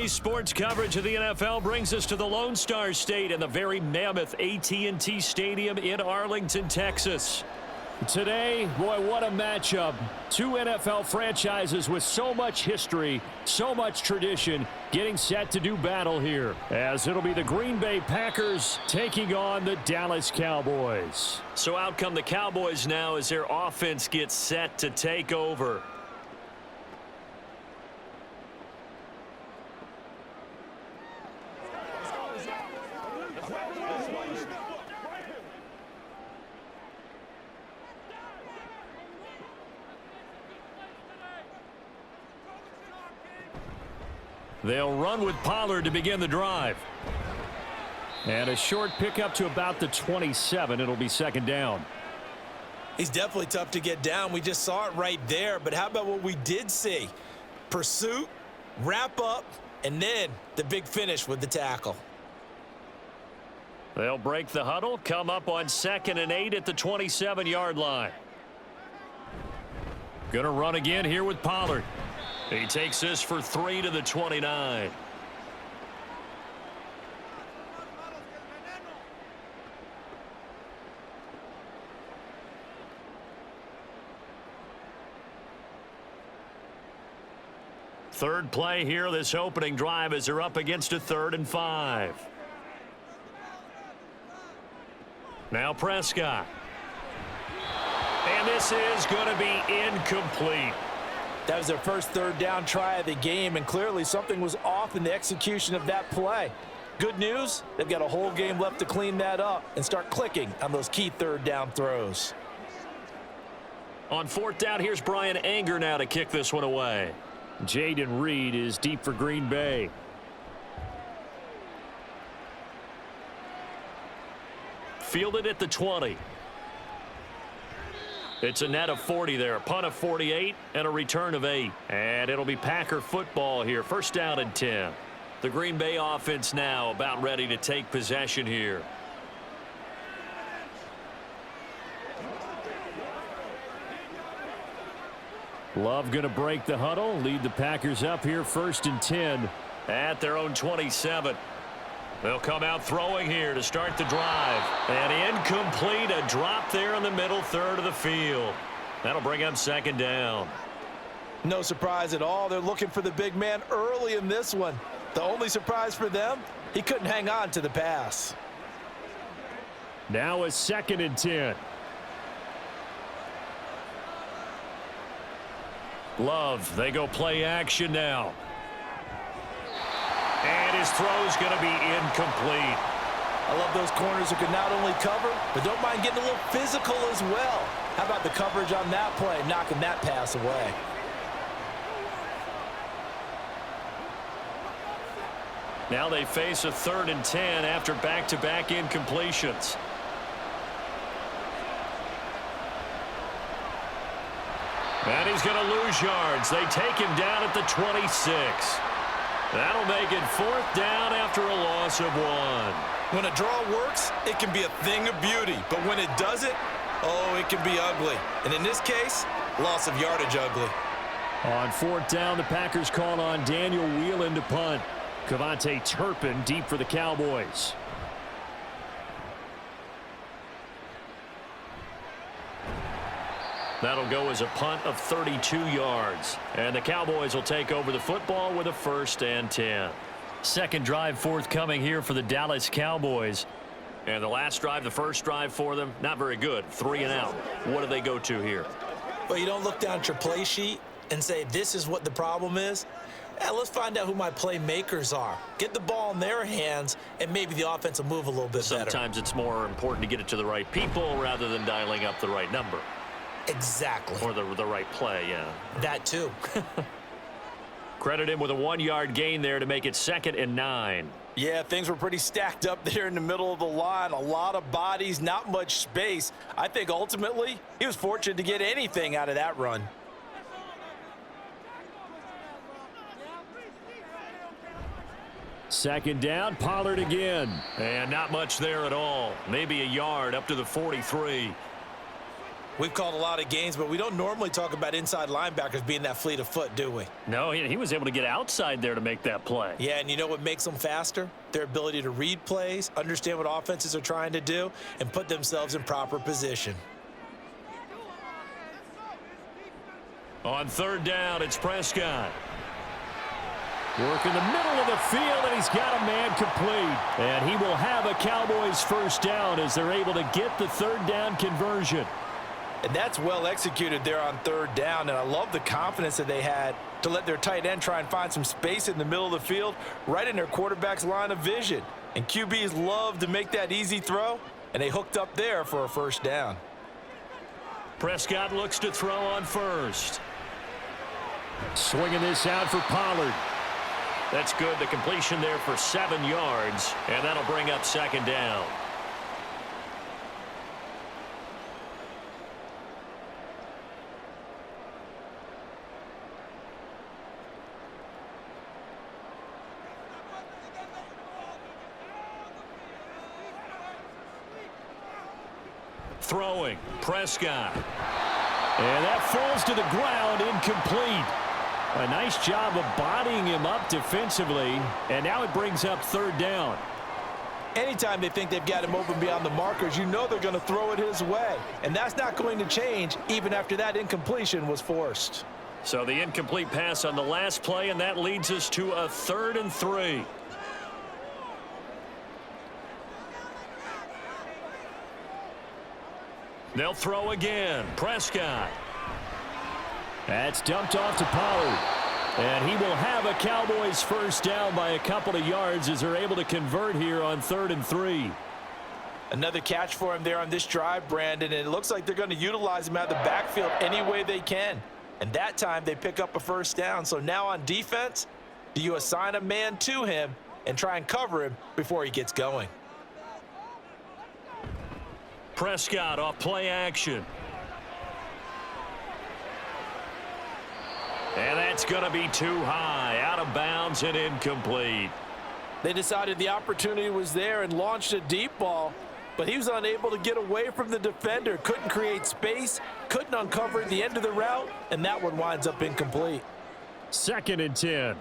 Today's sports coverage of the NFL brings us to the Lone Star State and the very mammoth AT&T Stadium in Arlington, Texas. Today, boy, what a matchup. Two NFL franchises with so much history, so much tradition, getting set to do battle here, as it'll be the Green Bay Packers taking on the Dallas Cowboys. So out come the Cowboys now as their offense gets set to take over. They'll run with Pollard to begin the drive. And a short pickup to about the 27. It'll be second down. He's definitely tough to get down. We just saw it right there. But how about what we did see? Pursuit, wrap up, and then the big finish with the tackle. They'll break the huddle, come up on 2nd and 8 at the 27-yard line. Gonna run again here with Pollard. He takes this for 3 to the 29. Third play here, this opening drive as they're up against a 3rd and 5. Now Prescott. And this is going to be incomplete. That was their first third down try of the game, and clearly something was off in the execution of that play. Good news, they've got a whole game left to clean that up and start clicking on those key third down throws. On 4th down, here's Brian Anger now to kick this one away. Jaden Reed is deep for Green Bay. Fielded at the 20. It's a net of 40 there, a punt of 48, and a return of 8. And it'll be Packer football here, first down and 10. The Green Bay offense now about ready to take possession here. Love going to break the huddle, lead the Packers up here, 1st and 10 at their own 27. They'll come out throwing here to start the drive. And incomplete, a drop there in the middle 3rd of the field. That'll bring up 2nd down. No surprise at all. They're looking for the big man early in this one. The only surprise for them, he couldn't hang on to the pass. Now a 2nd and 10. Love, they go play action now. And his throw's going to be incomplete. I love those corners who can not only cover, but don't mind getting a little physical as well. How about the coverage on that play, knocking that pass away? Now they face a 3rd and 10 after back-to-back incompletions. And he's going to lose yards. They take him down at the 26. That'll make it 4th down after a loss of 1. When a draw works, it can be a thing of beauty. But when it doesn't, oh, it can be ugly. And in this case, loss of yardage ugly. On 4th down, the Packers call on Daniel Whelan to punt. Cavante Turpin deep for the Cowboys. That'll go as a punt of 32 yards. And the Cowboys will take over the football with a 1st and 10. Second drive forthcoming here for the Dallas Cowboys. And the last drive, the first drive for them, not very good. 3 and out. What do they go to here? Well, you don't look down at your play sheet and say, this is what the problem is. Let's find out who my playmakers are. Get the ball in their hands, and maybe the offense will move a little bit better. Sometimes it's more important to get it to the right people rather than dialing up the right number. Exactly. Or the right play, yeah. That too. Credit him with a 1-yard gain there to make it 2nd and 9. Yeah, things were pretty stacked up there in the middle of the line. A lot of bodies, not much space. I think ultimately he was fortunate to get anything out of that run. Second down, Pollard again. And not much there at all. Maybe a yard up to the 43. We've called a lot of games, but we don't normally talk about inside linebackers being that fleet of foot, do we? No, he was able to get outside there to make that play. Yeah, and you know what makes them faster? Their ability to read plays, understand what offenses are trying to do, and put themselves in proper position. On third down, it's Prescott. Work in the middle of the field, and he's got a man complete. And he will have a Cowboys first down as they're able to get the third down conversion. And that's well executed there on third down, and I love the confidence that they had to let their tight end try and find some space in the middle of the field, right in their quarterback's line of vision. And QBs love to make that easy throw, and they hooked up there for a first down. Prescott looks to throw on first. Swinging this out for Pollard. That's good. The completion there for 7 yards, and that'll bring up second down. Throwing, Prescott. And that falls to the ground, incomplete. A nice job of bodying him up defensively, and now it brings up third down. Anytime they think they've got him open beyond the markers, you know they're going to throw it his way. And that's not going to change even after that incompletion was forced. So the incomplete pass on the last play, and that leads us to a 3rd and 3. They'll throw again. Prescott. That's dumped off to Pollard. And he will have a Cowboys first down by a couple of yards as they're able to convert here on 3rd and 3. Another catch for him there on this drive, Brandon, and it looks like they're going to utilize him out of the backfield any way they can. And that time they pick up a first down. So now on defense, do you assign a man to him and try and cover him before he gets going? Prescott off play action. And that's going to be too high, out of bounds and incomplete. They decided the opportunity was there and launched a deep ball, but he was unable to get away from the defender, couldn't create space, couldn't uncover the end of the route, and that one winds up incomplete. 2nd and 10.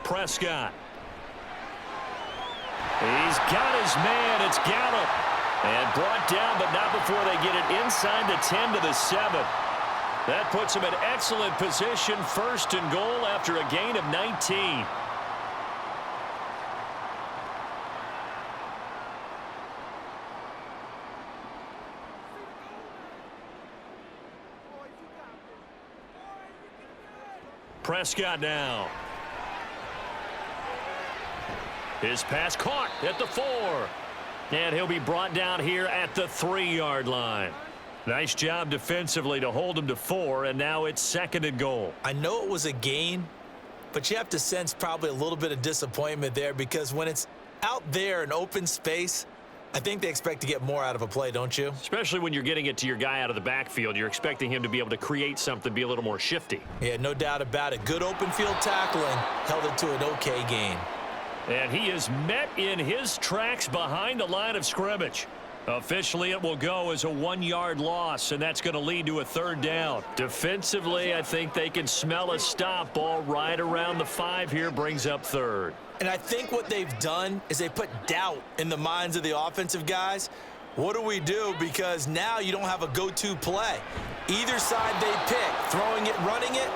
Prescott. He's got his man. It's Gallup. And brought down, but not before they get it inside the 10 to the 7. That puts him in excellent position, 1st and goal after a gain of 19. Prescott now. His pass caught at the 4. And he'll be brought down here at the 3-yard line. Nice job defensively to hold him to 4, and now it's 2nd and goal. I know it was a gain, but you have to sense probably a little bit of disappointment there because when it's out there in open space, I think they expect to get more out of a play, don't you? Especially when you're getting it to your guy out of the backfield. You're expecting him to be able to create something, be a little more shifty. Yeah, no doubt about it. Good open field tackling held it to an okay gain. And he is met in his tracks behind the line of scrimmage. Officially, it will go as a 1-yard loss, and that's going to lead to a 3rd down. Defensively, I think they can smell a stop. Ball right around the 5 here, brings up 3rd. And I think what they've done is they put doubt in the minds of the offensive guys. What do we do? Because now you don't have a go-to play. Either side they pick, throwing it, running it,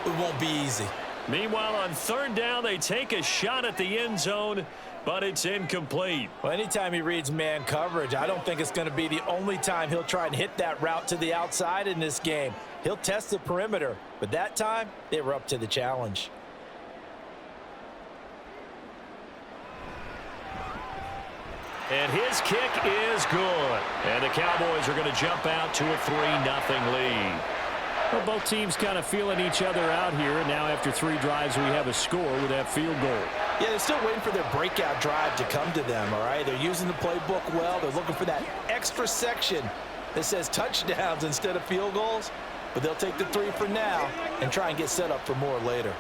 it won't be easy. Meanwhile, on 3rd down, they take a shot at the end zone, but it's incomplete. Well, anytime he reads man coverage, I don't think it's going to be the only time he'll try and hit that route to the outside in this game. He'll test the perimeter, but that time, they were up to the challenge. And his kick is good. And the Cowboys are going to jump out to a 3-0 lead. Well, both teams kind of feeling each other out here. And now after 3 drives, we have a score with that field goal. Yeah, they're still waiting for their breakout drive to come to them, all right? They're using the playbook well. They're looking for that extra section that says touchdowns instead of field goals. But they'll take the 3 for now and try and get set up for more later.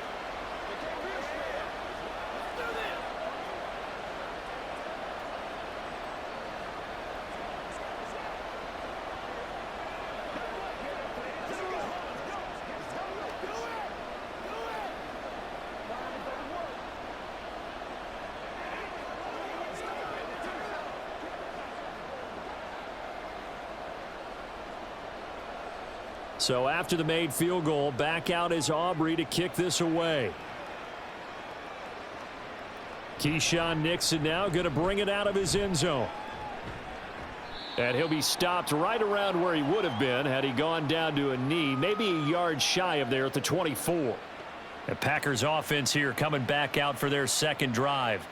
So after the made field goal, back out is Aubrey to kick this away. Keyshawn Nixon now going to bring it out of his end zone. And he'll be stopped right around where he would have been had he gone down to a knee, maybe a yard shy of there at the 24. The Packers offense here coming back out for their second drive.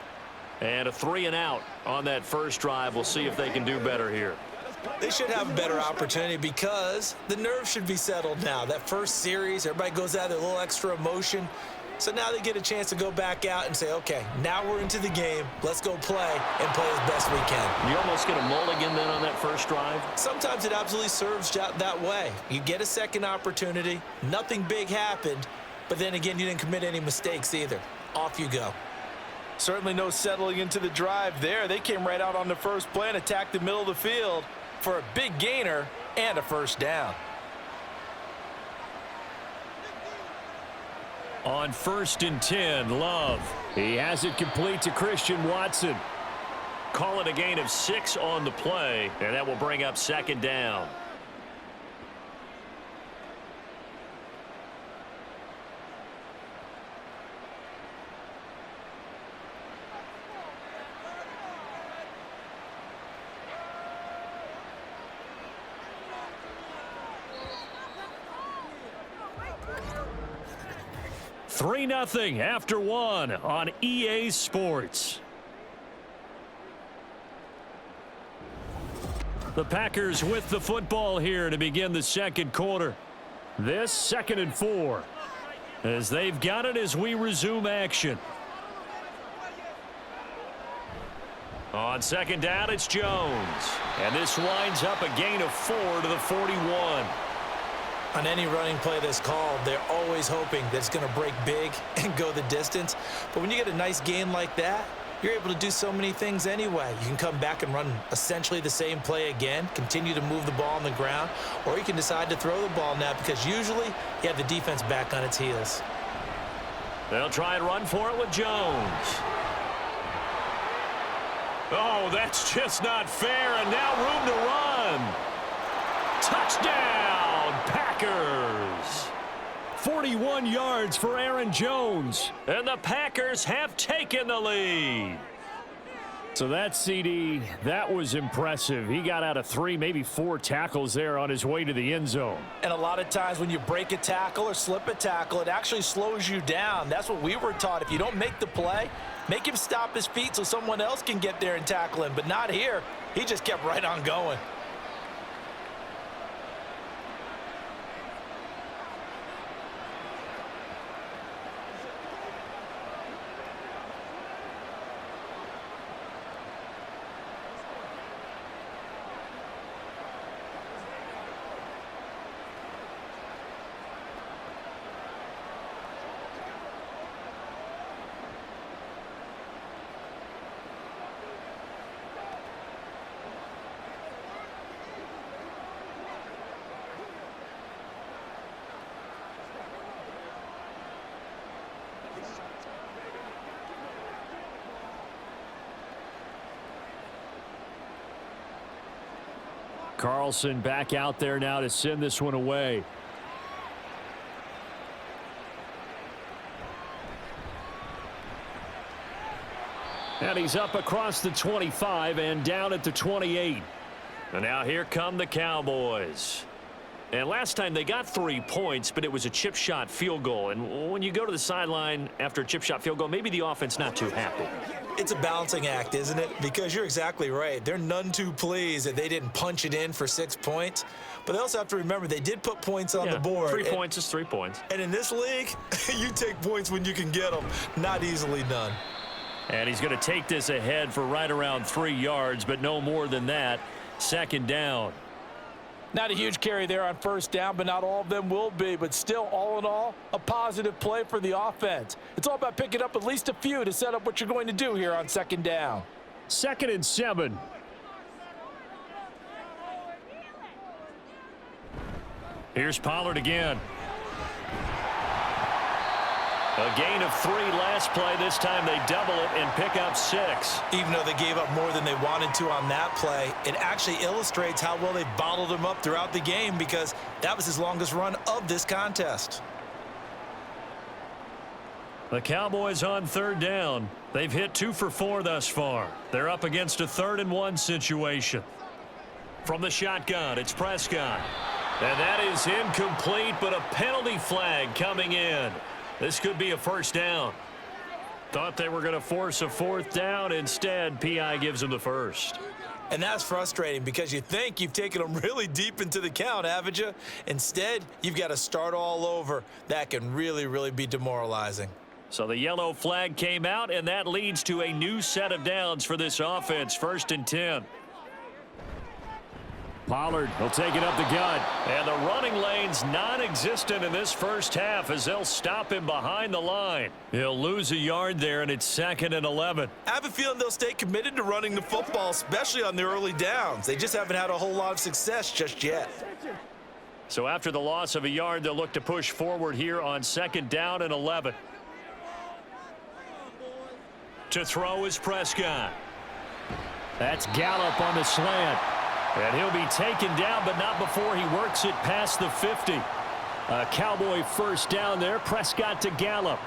And a 3-and-out on that first drive. We'll see if they can do better here. They should have a better opportunity because the nerves should be settled now. That first series, everybody goes out there, a little extra emotion. So now they get a chance to go back out and say, okay, now we're into the game. Let's go play and play as best we can. You almost get a mulligan then on that first drive? Sometimes it absolutely serves that way. You get a second opportunity. Nothing big happened. But then again, you didn't commit any mistakes either. Off you go. Certainly no settling into the drive there. They came right out on the first play and attacked the middle of the field for a big gainer and a first down. On 1st and 10, Love. He has it complete to Christian Watson. Call it a gain of 6 on the play, and that will bring up 2nd down. Three 3-0 after 1 on EA Sports. The Packers with the football here to begin the second quarter. This 2nd and 4 as they've got it as we resume action. On 2nd down, it's Jones. And this winds up a gain of 4 to the 41. On any running play that's called, they're always hoping that it's going to break big and go the distance. But when you get a nice gain like that, you're able to do so many things anyway. You can come back and run essentially the same play again, continue to move the ball on the ground, or you can decide to throw the ball now because usually you have the defense back on its heels. They'll try and run for it with Jones. Oh, that's just not fair, and now room to run. Touchdown, Packers. 41 yards for Aaron Jones, and the Packers have taken the lead. So that CD, that was impressive. He got out of 3, maybe 4 tackles there on his way to the end zone. And a lot of times when you break a tackle or slip a tackle, it actually slows you down. That's what we were taught. If you don't make the play, make him stop his feet so someone else can get there and tackle him. But not here. He just kept right on going. Carlson back out there now to send this one away. And he's up across the 25 and down at the 28. And now here come the Cowboys. And last time they got 3 points, but it was a chip shot field goal. And when you go to the sideline after a chip shot field goal, maybe the offense not too happy. It's a balancing act, isn't it? Because you're exactly right. They're none too pleased that they didn't punch it in for 6 points. But they also have to remember they did put points on the board. 3 points is 3 points. And in this league, you take points when you can get them. Not easily done. And he's going to take this ahead for right around 3 yards, but no more than that. 2nd down. Not a huge carry there on 1st down, but not all of them will be. But still, all in all, a positive play for the offense. It's all about picking up at least a few to set up what you're going to do here on 2nd down. 2nd and 7. Here's Pollard again. A gain of 3 last play. This time they double it and pick up 6. Even though they gave up more than they wanted to on that play, it actually illustrates how well they bottled him up throughout the game because that was his longest run of this contest. The Cowboys on 3rd down. They've hit 2 for 4 thus far. They're up against a 3rd and 1 situation. From the shotgun, it's Prescott. And that is incomplete, but a penalty flag coming in. This could be a 1st down. Thought they were going to force a 4th down. Instead, P.I. gives them the 1st. And that's frustrating because you think you've taken them really deep into the count, haven't you? Instead, you've got to start all over. That can really, really be demoralizing. So the yellow flag came out, and that leads to a new set of downs for this offense. 1st and 10. Pollard will take it up the gut. And the running lane's non-existent in this first half as they'll stop him behind the line. He'll lose a yard there, and it's 2nd and 11. I have a feeling they'll stay committed to running the football, especially on the early downs. They just haven't had a whole lot of success just yet. So after the loss of a yard, they'll look to push forward here on 2nd down and 11. To throw is Prescott. That's Gallup on the slant. And he'll be taken down, but not before he works it past the 50. A Cowboy 1st down there. Prescott to Gallup.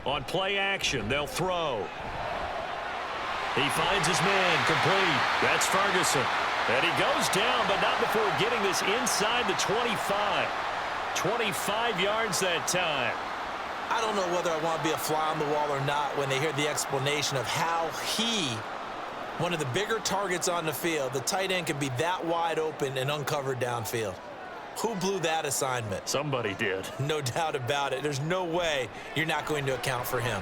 On play action, they'll throw. He finds his man, complete. That's Ferguson. And he goes down, but not before getting this inside the 25. 25 yards that time. I don't know whether I want to be a fly on the wall or not when they hear the explanation of how one of the bigger targets on the field, the tight end, can be that wide open and uncovered downfield. Who blew that assignment? Somebody did. No doubt about it. There's no way you're not going to account for him.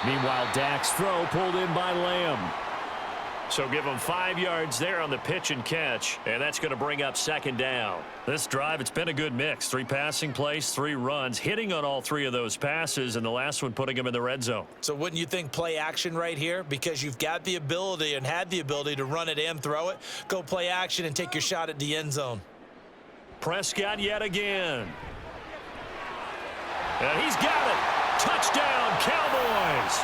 Meanwhile, Dak's throw pulled in by Lamb. So give them 5 yards there on the pitch and catch, and that's going to bring up 2nd down. This drive, it's been a good mix. 3 passing plays, 3 runs, hitting on all 3 of those passes, and the last one putting them in the red zone. So wouldn't you think play action right here? Because you've got the ability and had the ability to run it and throw it. Go play action and take your shot at the end zone. Prescott yet again. And he's got it. Touchdown, Cowboys.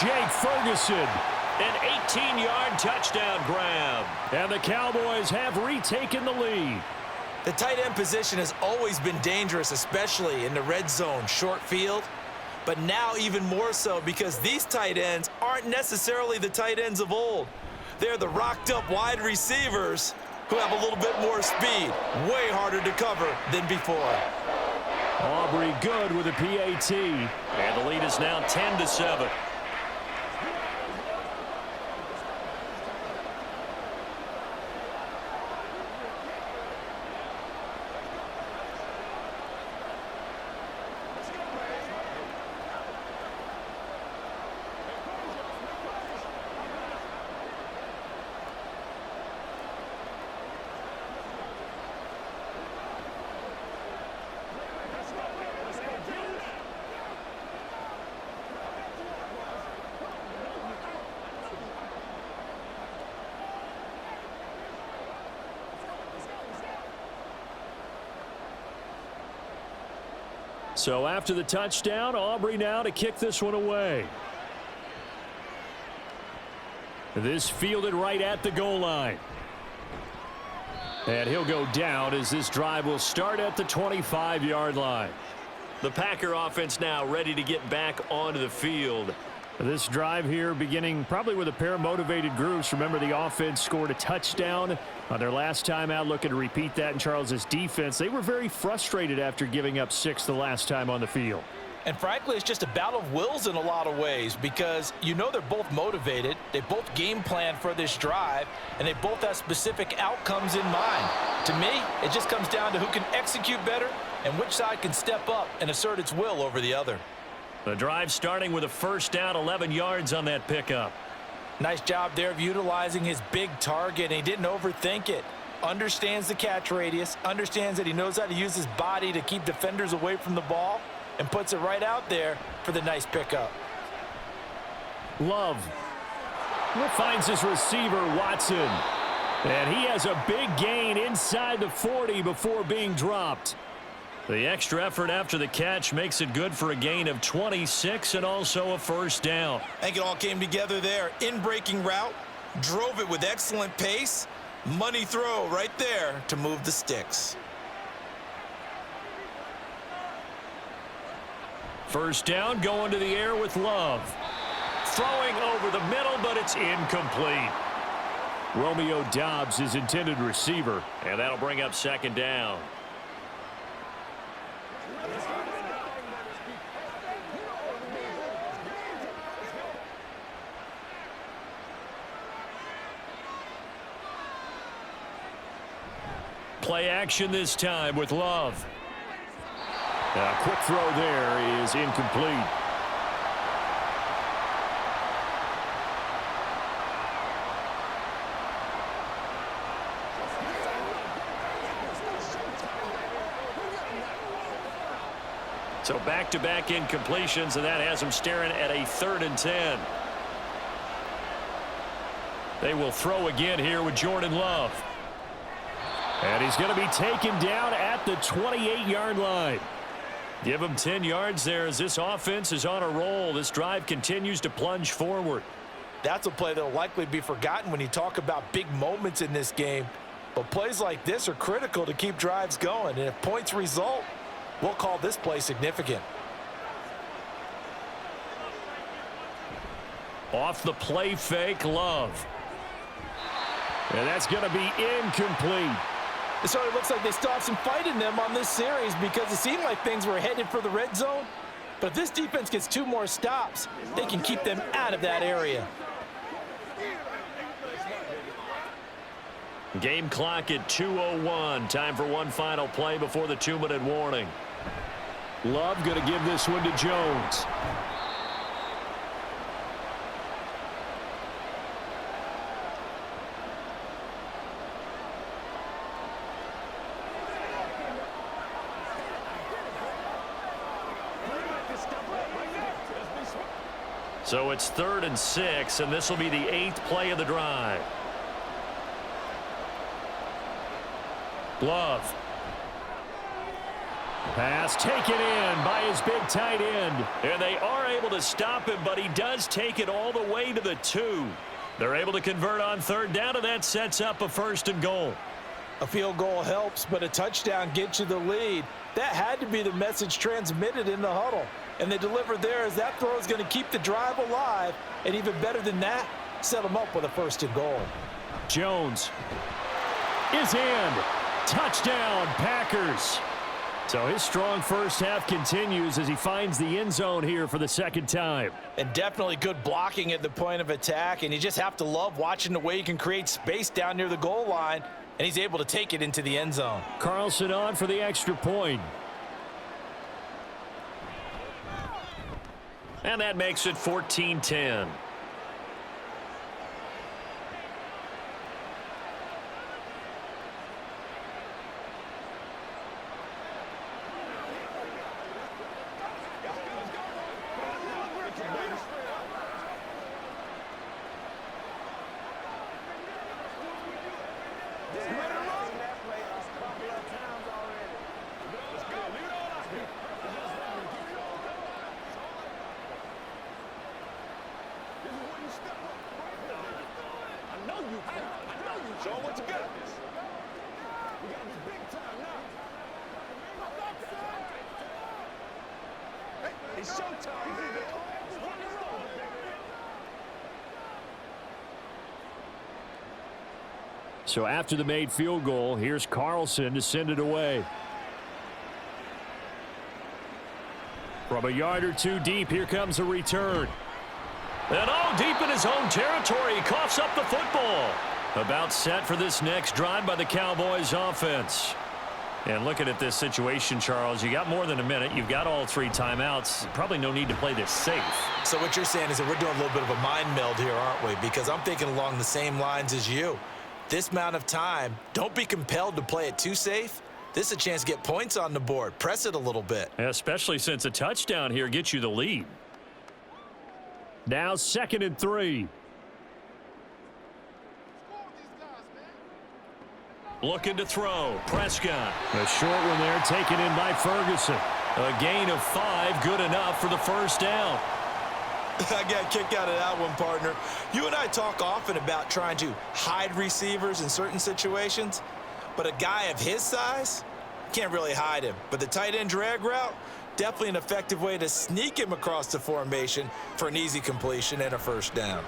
Jake Ferguson. An 18-yard touchdown grab. And the Cowboys have retaken the lead. The tight end position has always been dangerous, especially in the red zone, short field. But now even more so because these tight ends aren't necessarily the tight ends of old. They're the rocked-up wide receivers who have a little bit more speed. Way harder to cover than before. Aubrey good with a PAT. And the lead is now 10-7. So after the touchdown, Aubrey now to kick this one away. This fielded right at the goal line. And he'll go down as this drive will start at the 25-yard line. The Packer offense now ready to get back onto the field. This drive here beginning probably with a pair of motivated groups. Remember, the offense scored a touchdown on their last time out, looking to repeat that in Charles's defense. They were very frustrated after giving up 6 the last time on the field. And frankly, it's just a battle of wills in a lot of ways because you know they're both motivated. They both game plan for this drive, and they both have specific outcomes in mind. To me, it just comes down to who can execute better and which side can step up and assert its will over the other. The drive starting with a first down, 11 yards on that pickup. Nice job there of utilizing his big target, and he didn't overthink it. Understands the catch radius, understands that he knows how to use his body to keep defenders away from the ball, and puts it right out there for the nice pickup. Love finds his receiver, Watson. And he has a big gain inside the 40 before being dropped. The extra effort after the catch makes it good for a gain of 26 and also a first down. I think it all came together there. In-breaking route, drove it with excellent pace. Money throw right there to move the sticks. First down, going to the air with Love. Throwing over the middle, but it's incomplete. Romeo Doubs, his intended receiver, and that'll bring up second down. Play action this time with Love. A quick throw there is incomplete. So back-to-back incompletions, and that has him staring at a 3rd and 10. They will throw again here with Jordan Love. And he's going to be taken down at the 28-yard line. Give him 10 yards there as this offense is on a roll. This drive continues to plunge forward. That's a play that will likely be forgotten when you talk about big moments in this game. But plays like this are critical to keep drives going. And if points result, we'll call this play significant. Off the play fake, Love. And that's going to be incomplete. So it looks like they still have some fight in them on this series because it seemed like things were headed for the red zone. But if this defense gets 2 more stops, they can keep them out of that area. Game clock at 2:01. Time for one final play before the 2-minute warning. Love going to give this one to Jones. So it's 3rd and 6, and this will be the 8th play of the drive. Love. Pass taken in by his big tight end. And they are able to stop him, but he does take it all the way to the 2. They're able to convert on 3rd down, and that sets up a 1st and goal. A field goal helps, but a touchdown gets you the lead. That had to be the message transmitted in the huddle. And they delivered there as that throw is going to keep the drive alive. And even better than that, set them up with a 1st and goal. Jones is in. Touchdown, Packers. So his strong first half continues as he finds the end zone here for the 2nd time. And definitely good blocking at the point of attack. And you just have to love watching the way he can create space down near the goal line. And he's able to take it into the end zone. Carlson on for the extra point. And that makes it 14-10. So after the made field goal, here's Carlson to send it away. From a yard or 2 deep, here comes a return. And deep in his own territory, he coughs up the football. About set for this next drive by the Cowboys offense. And looking at this situation, Charles, you got more than a minute. You've got all 3 timeouts. Probably no need to play this safe. So what you're saying is that we're doing a little bit of a mind meld here, aren't we? Because I'm thinking along the same lines as you. This amount of time, don't be compelled to play it too safe. This is a chance to get points on the board. Press it a little bit. Especially since a touchdown here gets you the lead. Now 2nd and 3. Looking to throw. Prescott. A short one there taken in by Ferguson. A gain of 5, good enough for the first down. I got a kick out of that one, partner. You and I talk often about trying to hide receivers in certain situations, but a guy of his size can't really hide him. But the tight end drag route, definitely an effective way to sneak him across the formation for an easy completion and a first down.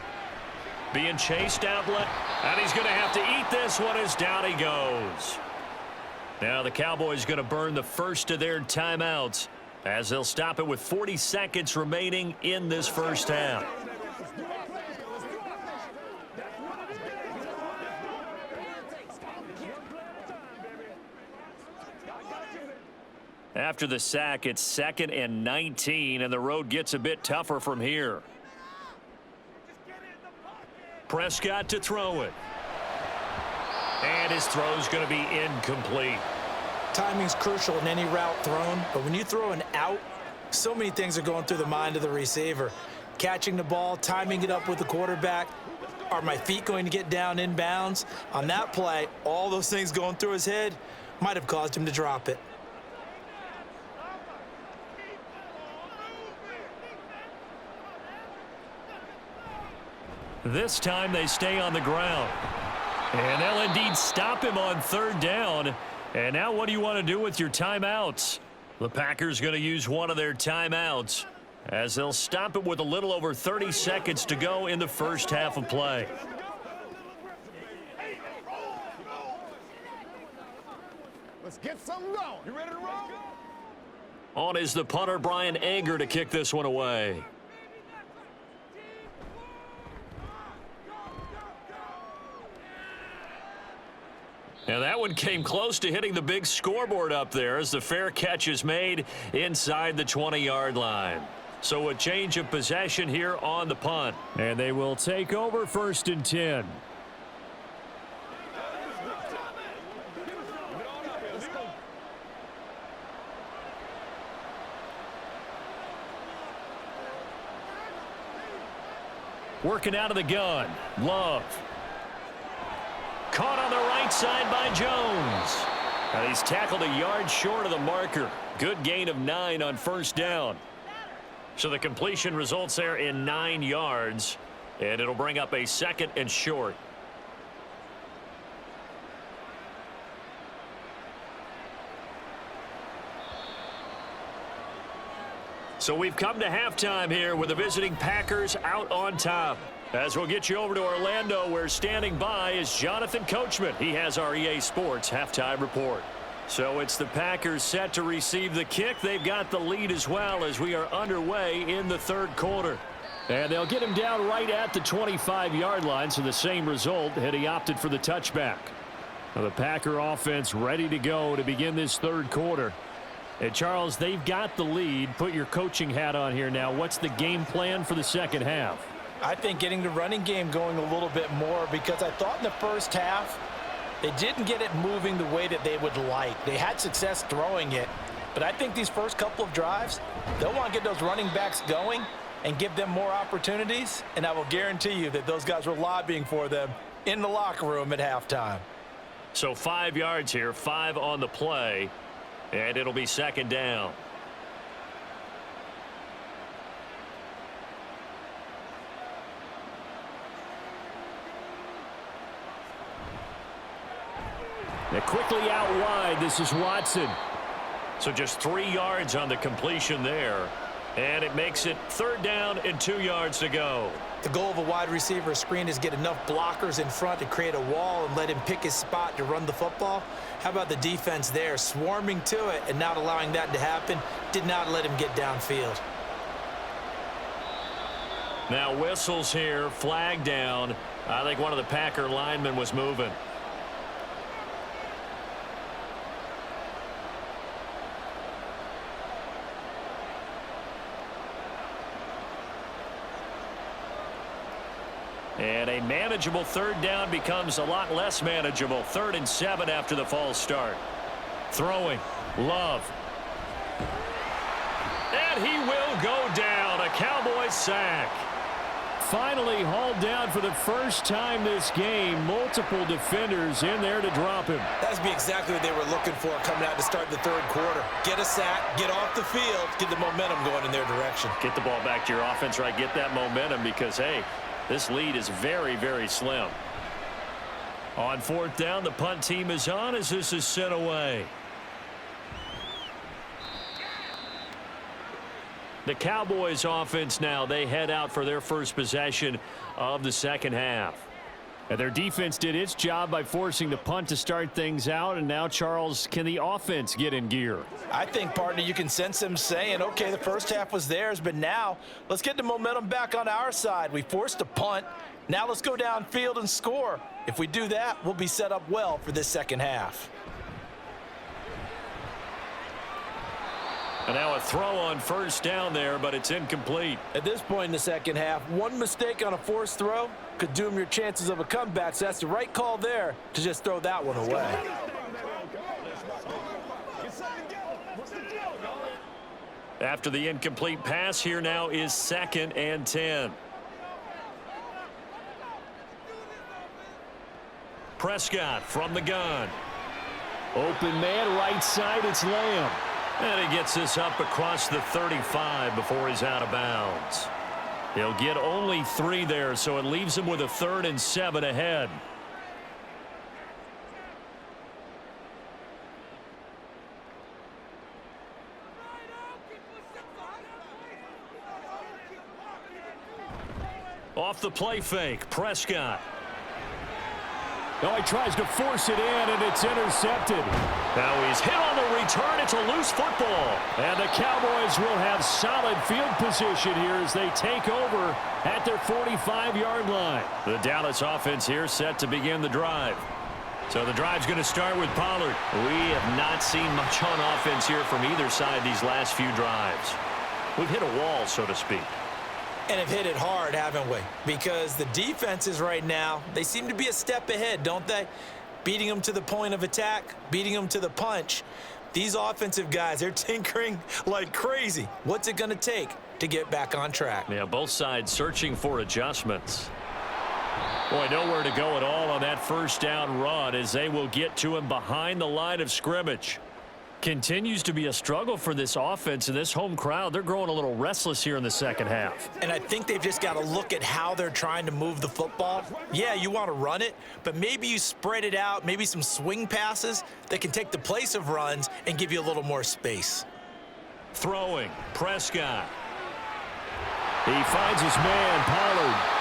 Being chased outlet, and he's going to have to eat this one as down he goes. Now the Cowboys going to burn the first of their timeouts as they'll stop it with 40 seconds remaining in this first half. After the sack, it's 2nd and 19, and the road gets a bit tougher from here. Prescott to throw it. And his throw's going to be incomplete. Timing's crucial in any route thrown, but when you throw an out, so many things are going through the mind of the receiver. Catching the ball, timing it up with the quarterback. Are my feet going to get down in bounds? On that play, all those things going through his head might have caused him to drop it. This time they stay on the ground. And they'll indeed stop him on 3rd down. And now what do you want to do with your timeouts? The Packers going to use one of their timeouts as they'll stop it with a little over 30 seconds to go in the first half of play. Let's get something going. You ready to roll? On is the punter, Brian Anger, to kick this one away. And that one came close to hitting the big scoreboard up there as the fair catch is made inside the 20-yard line. So a change of possession here on the punt. And they will take over 1st and 10. Working out of the gun. Love. Caught on the right side by Jones. And he's tackled a yard short of the marker. Good gain of 9 on 1st down. So the completion results there in 9 yards. And it'll bring up a 2nd and short. So we've come to halftime here with the visiting Packers out on top. As we'll get you over to Orlando, where standing by is Jonathan Coachman. He has our EA Sports halftime report. So it's the Packers set to receive the kick. They've got the lead as well as we are underway in the 3rd quarter. And they'll get him down right at the 25-yard line, so the same result had he opted for the touchback. Now the Packer offense ready to go to begin this 3rd quarter. And Charles, they've got the lead. Put your coaching hat on here now. What's the game plan for the 2nd half? I think getting the running game going a little bit more, because I thought in the first half they didn't get it moving the way that they would like. They had success throwing it, but I think these first couple of drives, they'll want to get those running backs going and give them more opportunities, and I will guarantee you that those guys were lobbying for them in the locker room at halftime. So 5 yards here, 5 on the play, and it'll be 2nd down. Now quickly out wide, this is Watson. So just 3 yards on the completion there. And it makes it 3rd down and 2 yards to go. The goal of a wide receiver screen is get enough blockers in front to create a wall and let him pick his spot to run the football. How about the defense there, swarming to it and not allowing that to happen? Did not let him get downfield. Now whistles here, flag down. I think one of the Packer linemen was moving. And a manageable 3rd down becomes a lot less manageable. 3rd and 7 after the false start. Throwing. Love. And he will go down. A Cowboys sack. Finally hauled down for the first time this game. Multiple defenders in there to drop him. That's exactly what they were looking for coming out to start the third quarter. Get a sack, get off the field, get the momentum going in their direction. Get the ball back to your offense, right? Get that momentum because, hey, this lead is very, very slim. On fourth down, the punt team is on as this is sent away. The Cowboys offense now, they head out for their first possession of the second half. And their defense did its job by forcing the punt to start things out. And now, Charles, can the offense get in gear? I think, partner, you can sense them saying, okay, the first half was theirs, but now let's get the momentum back on our side. We forced a punt. Now let's go downfield and score. If we do that, we'll be set up well for this second half. And now a throw on first down there, but it's incomplete. At this point in the second half, one mistake on a forced throw could doom your chances of a comeback. So that's the right call there to just throw that one away. After the incomplete pass, here now is 2nd and 10. Prescott from the gun. Open man, right side, it's Lamb. And he gets this up across the 35 before he's out of bounds. He'll get only 3 there, so it leaves him with a 3rd and 7 ahead. Off the play fake, Prescott. Oh, he tries to force it in, and it's intercepted. Now he's hit on the return. It's a loose football. And the Cowboys will have solid field position here as they take over at their 45-yard line. The Dallas offense here set to begin the drive. So the drive's going to start with Pollard. We have not seen much on offense here from either side these last few drives. We've hit a wall, so to speak. And have hit it hard, haven't we? Because the defenses right now, they seem to be a step ahead, don't they? Beating them to the point of attack, beating them to the punch. These offensive guys, they're tinkering like crazy. What's it going to take to get back on track? Yeah, both sides searching for adjustments. Boy, nowhere to go at all on that first down run as they will get to him behind the line of scrimmage. Continues to be a struggle for this offense and this home crowd. They're growing a little restless here in the second half. And I think they've just got to look at how they're trying to move the football. Yeah, you want to run it, but maybe you spread it out, maybe some swing passes that can take the place of runs and give you a little more space. Throwing, Prescott. He finds his man, Pollard.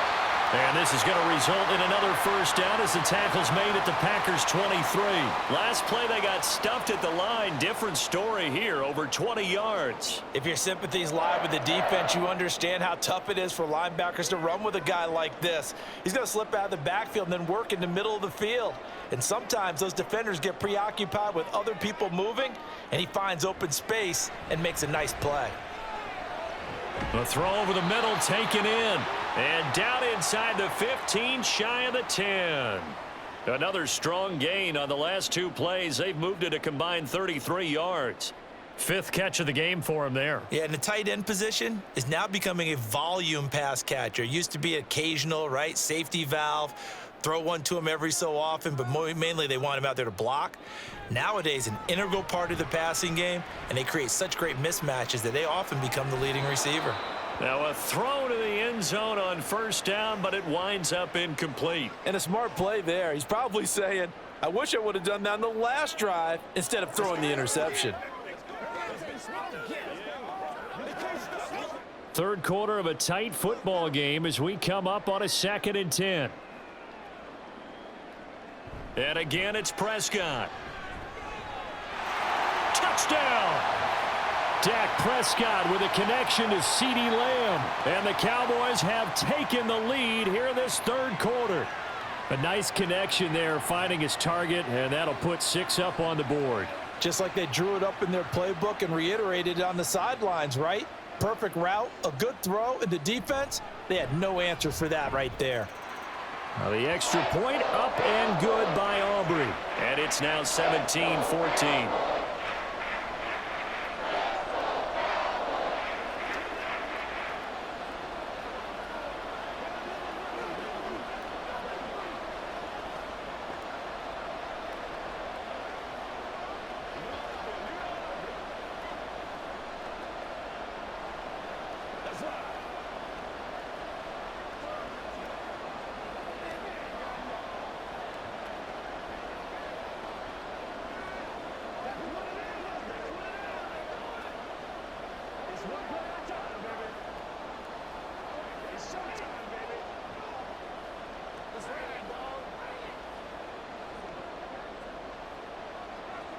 And this is going to result in another first down as the tackle's made at the Packers' 23. Last play, they got stuffed at the line. Different story here, over 20 yards. If your sympathies lie with the defense, you understand how tough it is for linebackers to run with a guy like this. He's going to slip out of the backfield and then work in the middle of the field. And sometimes those defenders get preoccupied with other people moving, and he finds open space and makes a nice play. A throw over the middle taken in. And down inside the 15, shy of the 10. Another strong gain on the last 2 plays. They've moved it a combined 33 yards. 5th catch of the game for him there. Yeah, and the tight end position is now becoming a volume pass catcher. It used to be occasional, right? Safety valve. Throw one to him every so often, but mainly they want him out there to block. Nowadays, an integral part of the passing game, and they create such great mismatches that they often become the leading receiver. Now a throw to the end zone on first down, but it winds up incomplete. And a smart play there. He's probably saying, I wish I would have done that on the last drive instead of throwing the interception. Third quarter of a tight football game as we come up on a 2nd and 10. And again, it's Prescott. Touchdown! Dak Prescott with a connection to CeeDee Lamb. And the Cowboys have taken the lead here in this third quarter. A nice connection there, finding his target, and that'll put 6 up on the board. Just like they drew it up in their playbook and reiterated it on the sidelines, right? Perfect route, a good throw, and the defense, they had no answer for that right there. Now the extra point up and good by Aubrey. And it's now 17-14.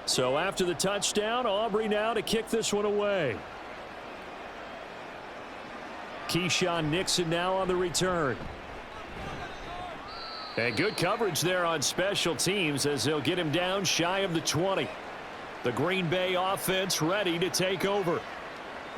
So after the touchdown, Aubrey now to kick this one away. Keyshawn Nixon now on the return. And good coverage there on special teams as they'll get him down shy of the 20. The Green Bay offense ready to take over.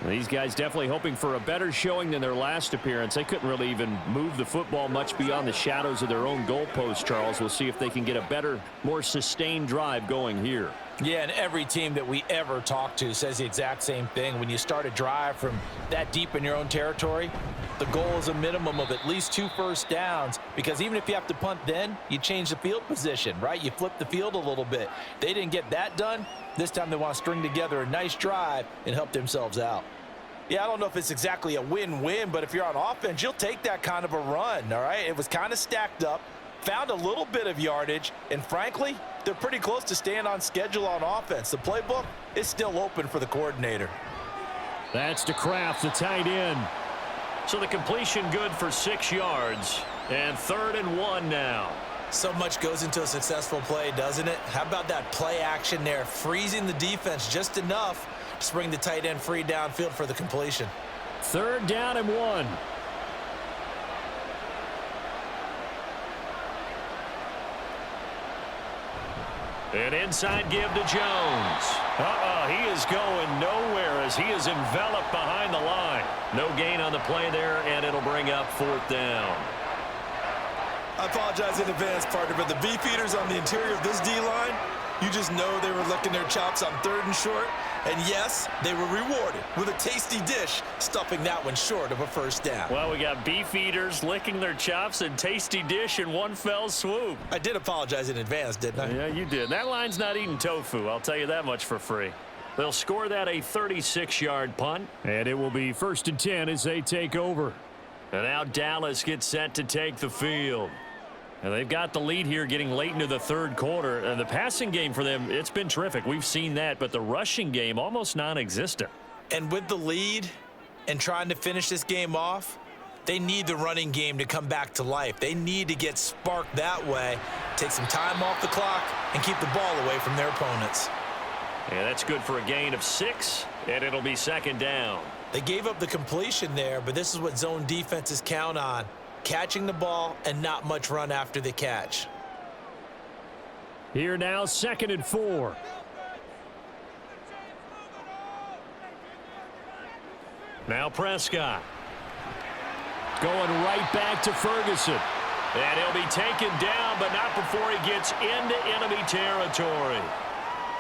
These guys definitely hoping for a better showing than their last appearance. They couldn't really even move the football much beyond the shadows of their own goalpost, Charles. We'll see if they can get a better, more sustained drive going here. Yeah, and every team that we ever talk to says the exact same thing. When you start a drive from that deep in your own territory, the goal is a minimum of at least 2 first downs, because even if you have to punt then, you change the field position, right? You flip the field a little bit. They didn't get that done. This time they want to string together a nice drive and help themselves out. Yeah, I don't know if it's exactly a win-win, but if you're on offense, you'll take that kind of a run, all right? It was kind of stacked up, found a little bit of yardage, and frankly, they're pretty close to staying on schedule on offense. The playbook is still open for the coordinator. That's to Kraft, the tight end. So the completion good for 6 yards, and 3rd and 1 now. So much goes into a successful play, doesn't it? How about that play action there, freezing the defense just enough to bring the tight end free downfield for the completion. 3rd down and 1. An inside give to Jones. He is going nowhere as he is enveloped behind the line. No gain on the play there, and it'll bring up 4th down. I apologize in advance, partner, but the beefeaters on the interior of this D-line, you just know they were licking their chops on 3rd and short. And yes, they were rewarded with a tasty dish, stuffing that one short of a first down. Well, we got beef eaters licking their chops and tasty dish in one fell swoop. I did apologize in advance, didn't I? Yeah, you did. That line's not eating tofu, I'll tell you that much for free. They'll score that a 36-yard punt, and it will be 1st and 10 as they take over. And now Dallas gets set to take the field. And they've got the lead here getting late into the 3rd quarter. And the passing game for them, it's been terrific. We've seen that, but the rushing game almost non-existent. And with the lead and trying to finish this game off, they need the running game to come back to life. They need to get sparked that way, take some time off the clock, and keep the ball away from their opponents. And that's good for a gain of 6, and it'll be 2nd down. They gave up the completion there, but this is what zone defenses count on. Catching the ball and not much run after the catch. Here now, 2nd and 4. Now Prescott. Going right back to Ferguson. And he'll be taken down, but not before he gets into enemy territory.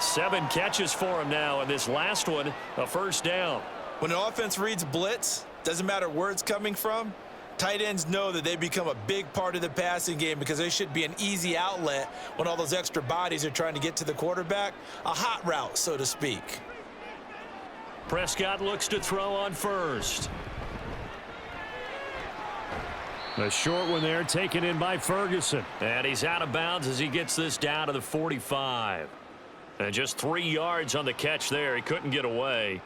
7 catches for him now, and this last one, a 1st down. When an offense reads blitz, doesn't matter where it's coming from, tight ends know that they become a big part of the passing game because they should be an easy outlet when all those extra bodies are trying to get to the quarterback. A hot route, so to speak. Prescott looks to throw on 1st. A short one there taken in by Ferguson. And he's out of bounds as he gets this down to the 45. And just 3 yards on the catch there. He couldn't get away.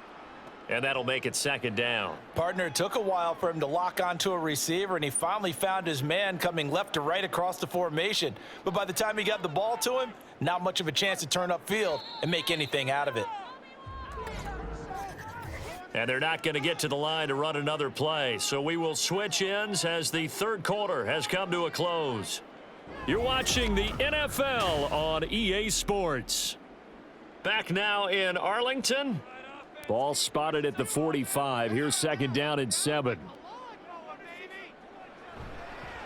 And that'll make it 2nd down. Partner, it took a while for him to lock onto a receiver, and he finally found his man coming left to right across the formation. But by the time he got the ball to him, not much of a chance to turn upfield and make anything out of it. And they're not going to get to the line to run another play. So we will switch ends as the 3rd quarter has come to a close. You're watching the NFL on EA Sports. Back now in Arlington. Ball spotted at the 45. Here's 2nd down and 7.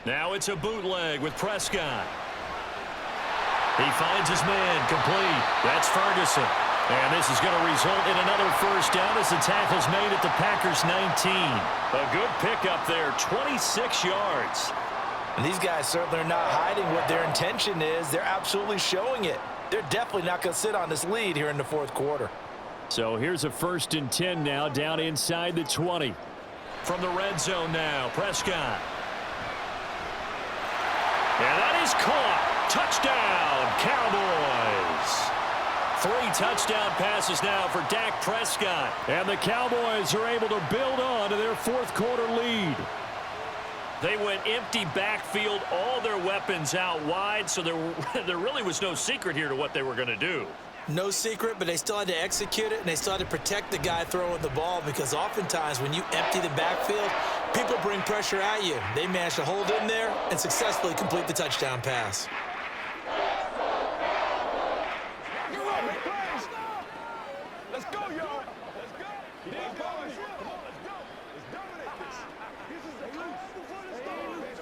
Now it's a bootleg with Prescott. He finds his man complete. That's Ferguson. And this is going to result in another 1st down as the tackle's made at the Packers' 19. A good pickup there, 26 yards. And these guys certainly are not hiding what their intention is. They're absolutely showing it. They're definitely not going to sit on this lead here in the 4th quarter. So here's a 1st and 10 now down inside the 20. From the red zone now, Prescott. And that is caught. Touchdown, Cowboys. 3 touchdown passes now for Dak Prescott. And the Cowboys are able to build on to their 4th quarter lead. They went empty backfield, all their weapons out wide, so there really was no secret here to what they were going to do. No secret, but they still had to execute it, and they still had to protect the guy throwing the ball, because oftentimes when you empty the backfield, people bring pressure at you. They managed to hold in there and successfully complete the touchdown pass. Let's go, y'all. Let's go. Keep on going. Come on, let's go. Let's dominate this. This is the close before the storm. Let's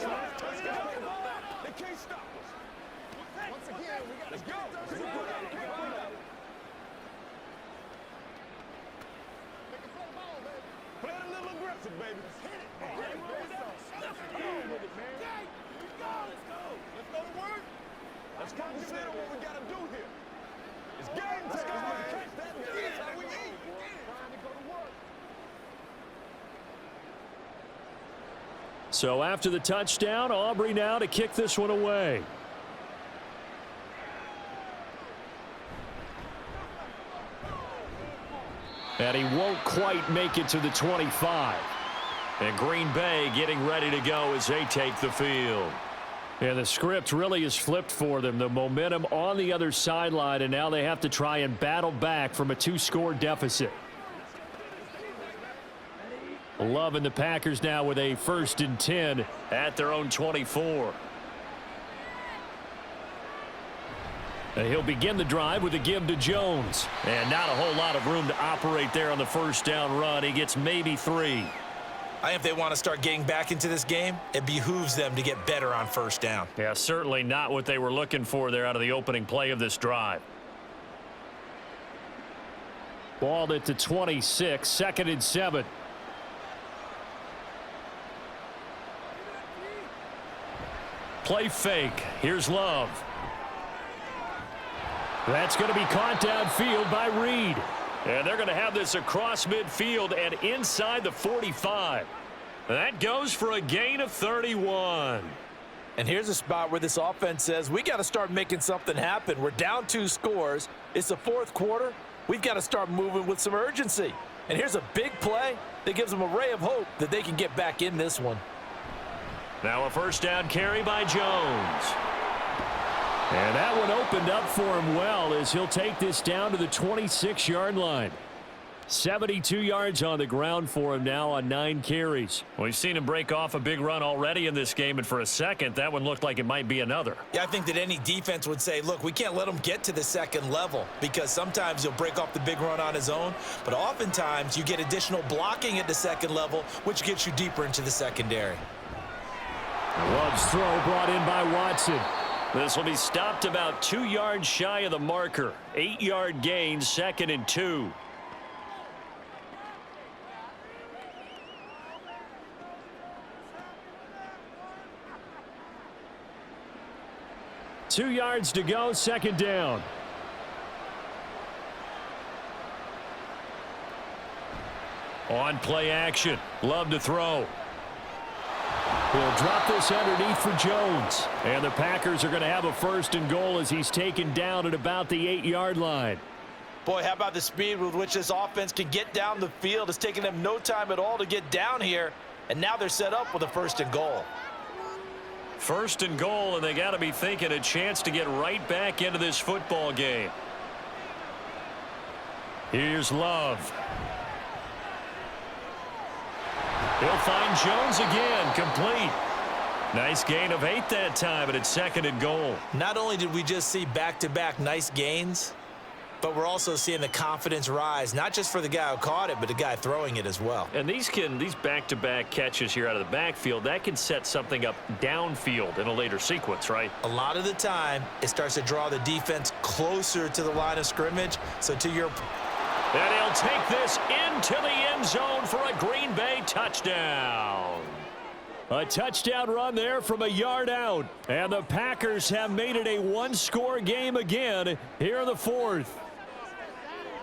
go. Let's go. They can't stop us. Once again, we got to go. Play it a little aggressive, baby. Let's hit it. Let's go with it, man. Let's go. Let's go to work. Let's consider what we got to do here. It's game time. Let's go, man. That's how we eat. Time to go to work. So after the touchdown, Aubrey now to kick this one away. And he won't quite make it to the 25. And Green Bay getting ready to go as they take the field. And the script really is flipped for them. The momentum on the other sideline, and now they have to try and battle back from a 2-score deficit. Loving the Packers now with a 1st and 10 at their own 24. And he'll begin the drive with a give to Jones. And not a whole lot of room to operate there on the first down run. He gets maybe 3. I think if they want to start getting back into this game, it behooves them to get better on first down. Yeah, certainly not what they were looking for there out of the opening play of this drive. Balled at the 26, 2nd and 7. Play fake. Here's Love. That's going to be caught downfield by Reed. And they're going to have this across midfield and inside the 45. That goes for a gain of 31. And here's a spot where this offense says, we got to start making something happen. We're down 2 scores. It's the 4th quarter. We've got to start moving with some urgency. And here's a big play that gives them a ray of hope that they can get back in this one. Now a first down carry by Jones. And that one opened up for him well as he'll take this down to the 26-yard line. 72 yards on the ground for him now on 9 carries. We've seen him break off a big run already in this game, and for a second, that one looked like it might be another. Yeah, I think that any defense would say, look, we can't let him get to the 2nd level, because sometimes he'll break off the big run on his own, but oftentimes you get additional blocking at the 2nd level, which gets you deeper into the secondary. Love's throw brought in by Watson. This will be stopped about 2 yards shy of the marker. 8-yard gain, 2nd and 2. Two yards to go, 2nd down. On play action. Love to throw. He'll drop this underneath for Jones. And the Packers are going to have a 1st and goal as he's taken down at about the 8-yard line. Boy, how about the speed with which this offense can get down the field? It's taken them no time at all to get down here. And now they're set up with a 1st and goal. 1st and goal, and they got to be thinking a chance to get right back into this football game. Here's Love. He'll find Jones again, complete. Nice gain of 8 that time, and it's 2nd and goal. Not only did we just see back-to-back nice gains, but we're also seeing the confidence rise, not just for the guy who caught it, but the guy throwing it as well. And these back-to-back catches here out of the backfield, that can set something up downfield in a later sequence, right? A lot of the time, it starts to draw the defense closer to the line of scrimmage. So to your and he'll take this into the end zone for a Green Bay touchdown. A touchdown run there from a yard out. And the Packers have made it a 1-score game again here in the 4th.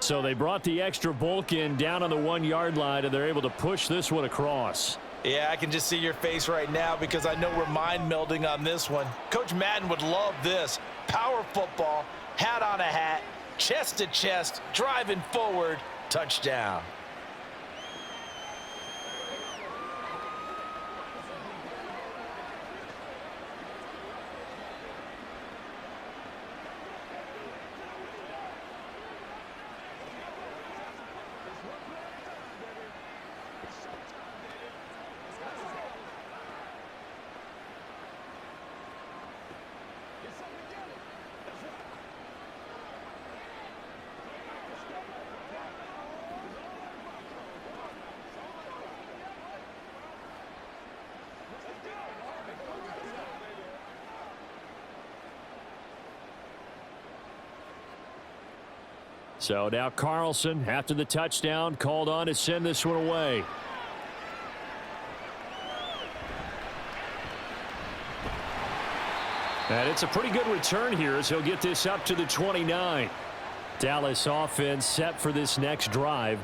So they brought the extra bulk in down on the 1-yard line, and they're able to push this one across. Yeah, I can just see your face right now because I know we're mind melding on this one. Coach Madden would love this. Power football, hat on a hat, chest to chest, driving forward, touchdown. So now Carlson, after the touchdown, called on to send this one away. And it's a pretty good return here as he'll get this up to the 29. Dallas offense set for this next drive.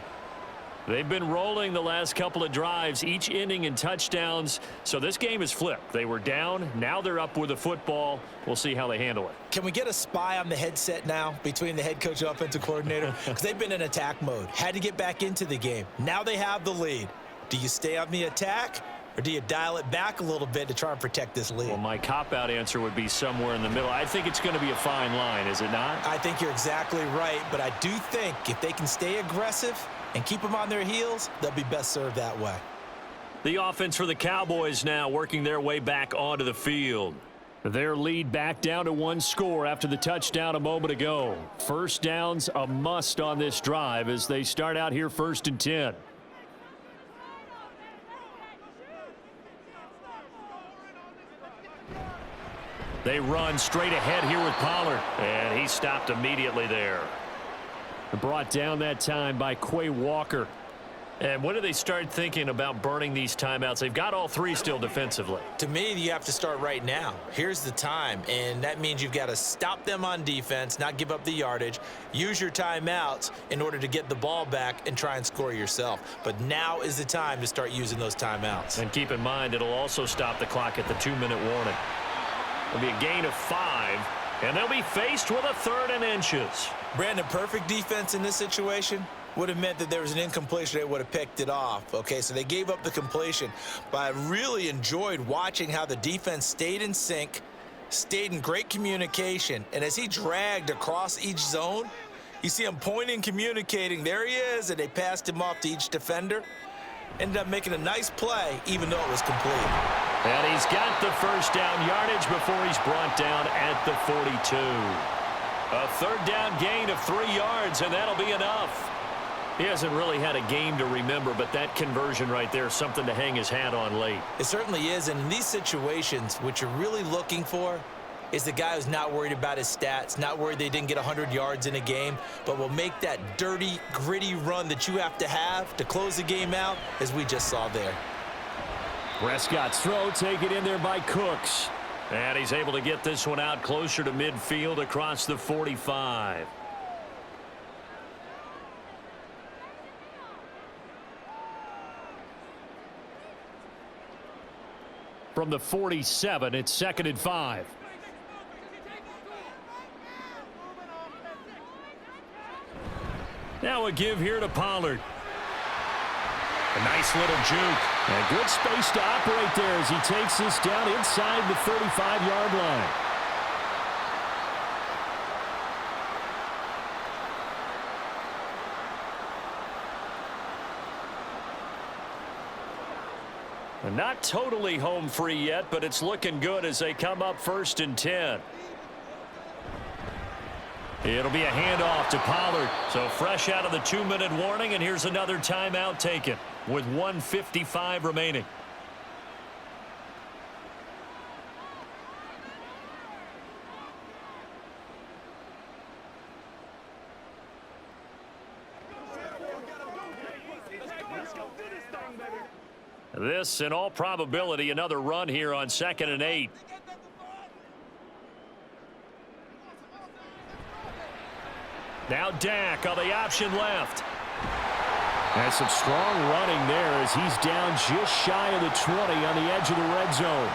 They've been rolling the last couple of drives, each ending in touchdowns. So this game is flipped. They were down. Now they're up with the football. We'll see how they handle it. Can we get a spy on the headset now between the head coach and offensive coordinator? Because they've been in attack mode. Had to get back into the game. Now they have the lead. Do you stay on the attack, or do you dial it back a little bit to try and protect this lead? Well, my cop-out answer would be somewhere in the middle. I think it's going to be a fine line, is it not? I think you're exactly right, but I do think if they can stay aggressive and keep them on their heels, they'll be best served that way. The offense for the Cowboys now working their way back onto the field. Their lead back down to one score after the touchdown a moment ago. First down's a must on this drive as they start out here 1st and 10. They run straight ahead here with Pollard, and he stopped immediately there. Brought down that time by Quay Walker. And when do they start thinking about burning these timeouts? They've got all three still defensively. To me, you have to start right now. Here's the time, and that means you've got to stop them on defense, not give up the yardage, use your timeouts in order to get the ball back and try and score yourself. But now is the time to start using those timeouts. And keep in mind, it'll also stop the clock at the 2-minute warning. It'll be a gain of 5, and they'll be faced with a 3rd and inches. Brandon, perfect defense in this situation would have meant that there was an incompletion. They would have picked it off. Okay, so they gave up the completion. But I really enjoyed watching how the defense stayed in sync, stayed in great communication. And as he dragged across each zone, you see him pointing, communicating. There he is, and they passed him off to each defender. Ended up making a nice play, even though it was complete. And he's got the first down yardage before he's brought down at the 42. A 3rd down gain of 3 yards, and that'll be enough. He hasn't really had a game to remember, but that conversion right there is something to hang his hat on late. It certainly is, and in these situations, what you're really looking for is the guy who's not worried about his stats, not worried they didn't get 100 yards in a game, but will make that dirty, gritty run that you have to close the game out, as we just saw there. Prescott's throw taken in there by Cooks. And he's able to get this one out closer to midfield across the 45. From the 47, it's 2nd and 5. Now a give here to Pollard. A nice little juke. And good space to operate there as he takes this down inside the 35-yard line. And not totally home free yet, but it's looking good as they come up 1st and 10. It'll be a handoff to Pollard. So fresh out of the 2-minute warning, and here's another timeout taken with 1:55 remaining. This, in all probability, another run here on 2nd and 8. Now Dak on the option left. And some strong running there as he's down just shy of the 20 on the edge of the red zone.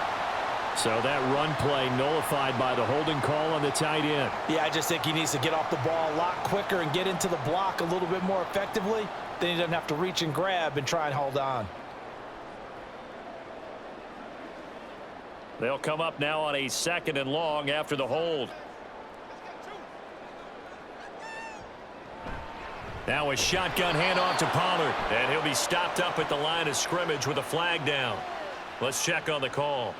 So that run play nullified by the holding call on the tight end. Yeah, I just think he needs to get off the ball a lot quicker and get into the block a little bit more effectively. Then he doesn't have to reach and grab and try and hold on. They'll come up now on a 2nd and long after the hold. Now a shotgun handoff to Pollard, and he'll be stopped up at the line of scrimmage with a flag down. Let's check on the call.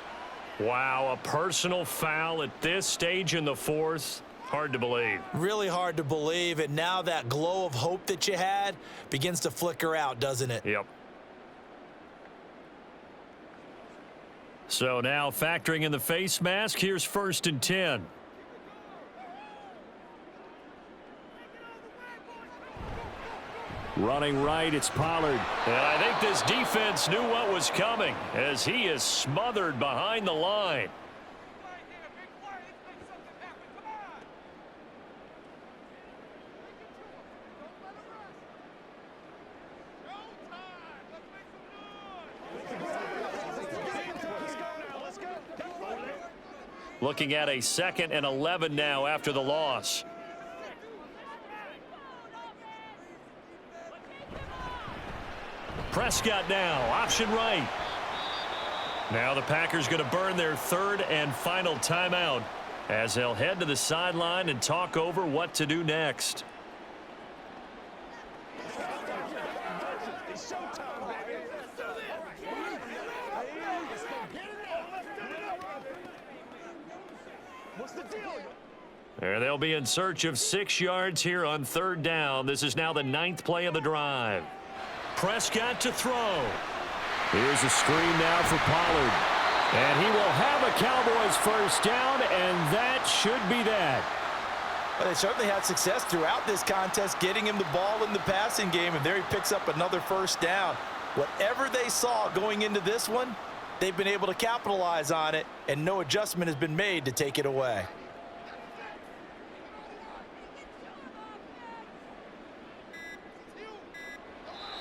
Wow, a personal foul at this stage in the 4th. Hard to believe. Really hard to believe, and now that glow of hope that you had begins to flicker out, doesn't it? Yep. So now factoring in the face mask, here's 1st and 10. Running right, it's Pollard. And I think this defense knew what was coming as he is smothered behind the line. Looking at a 2nd and 11 now after the loss. Prescott now, option right. Now the Packers going to burn their 3rd and final timeout as they'll head to the sideline and talk over what to do next. And they'll be in search of 6 yards here on 3rd down. This is now the 9th play of the drive. Prescott to throw. Here's a screen now for Pollard. And he will have a Cowboys 1st down, and that should be that. Well, they certainly had success throughout this contest getting him the ball in the passing game, and there he picks up another 1st down. Whatever they saw going into this one, they've been able to capitalize on it, and no adjustment has been made to take it away.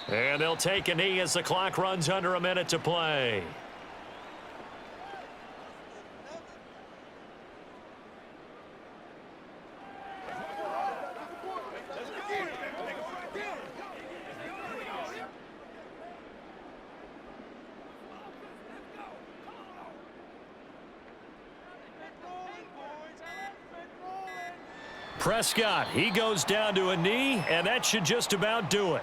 And they'll take a knee as the clock runs under a minute to play. Prescott, he goes down to a knee, and that should just about do it.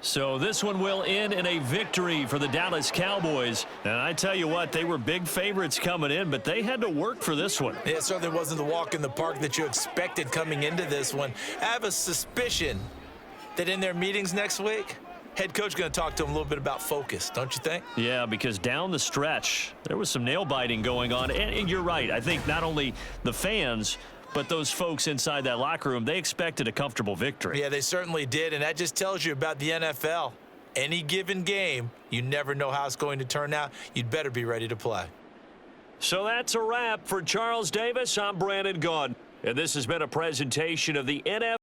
So this one will end in a victory for the Dallas Cowboys. And I tell you what, they were big favorites coming in, but they had to work for this one. It certainly wasn't the walk in the park that you expected coming into this one. I have a suspicion that in their meetings next week, head coach going to talk to them a little bit about focus, don't you think? Yeah, because down the stretch, there was some nail-biting going on. And you're right. I think not only the fans, but those folks inside that locker room, they expected a comfortable victory. Yeah, they certainly did, and that just tells you about the NFL. Any given game, you never know how it's going to turn out. You'd better be ready to play. So that's a wrap for Charles Davis. I'm Brandon Gaudin, and this has been a presentation of the NFL.